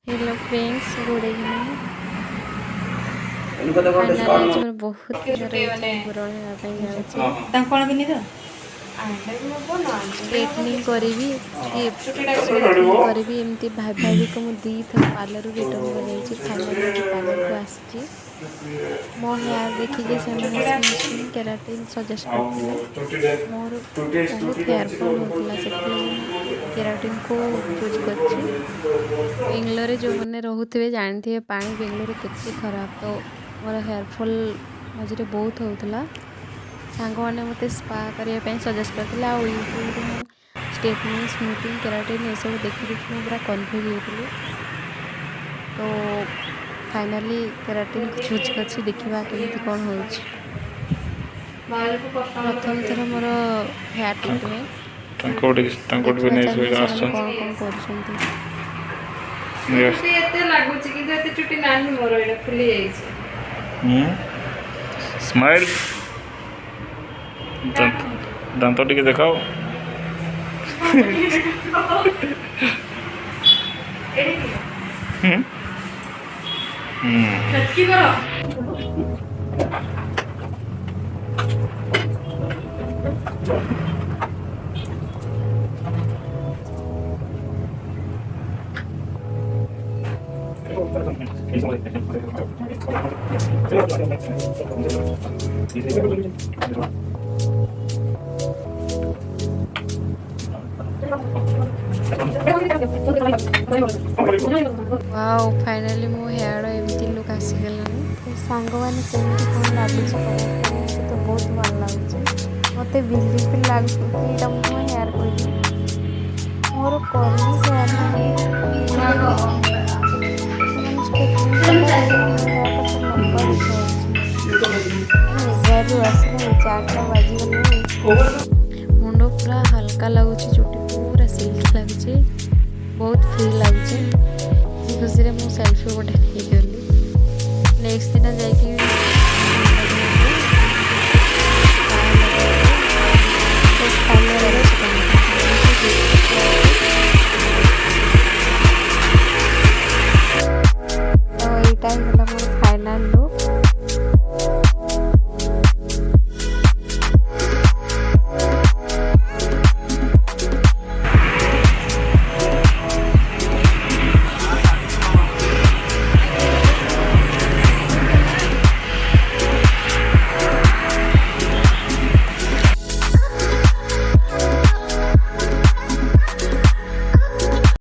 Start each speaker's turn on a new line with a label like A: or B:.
A: Hello friends good evening. Finally आज मोर बहुत दिन रही पूरण होगापी जाऊँगी। स्ट्रेटनिंग करी कि स्मूथनिंग करी एमती भाभी को मुझे दी थर पार्लर रिटर्न कर फाइनाली आज पार्लर को आसी मो हेयर देखिए से स्मूथनिंग केराटिन सजेस्ट करते मोर बहुत हेयरफॉल होता से केराटिन को चूज कर। बेंगलोर जो मैंने रोथे जानते पानी बेंगलोर केते खराब तो मोर हेयरफॉल मझे बहुत होता। सांग मैंने मत स्पा करने सजेस्ट करते यूट्यूब स्ट्रेटनिंग स्मूथिंग केराटिन ये सब देखी देखी पूरा कन्फ्यूज होती। तो फाइनाली केराटिन को चूज कर देखा केमती कौन हो। प्रथम थर मोर हेयर ट्रिटमेंट कौन कौन कर
B: स्माइल दांत टिके देखाओ।
A: वाओ फाइनाली मो हेयर एमती लुक आसीगलानी। सांग मैंने केमती कौन लगुच तो बहुत भल लगुच मत बिलीव लगुच कि मो हेयर कह मोर कर्ली चार्टा बाजी मुंड पूरा हल्का लगुच चुटी पूरा सिल्क लगुच बहुत फ्री लगुच। खुशी मु सेल्फी गोटे क्लिक नेक्स्ट दिन जाकि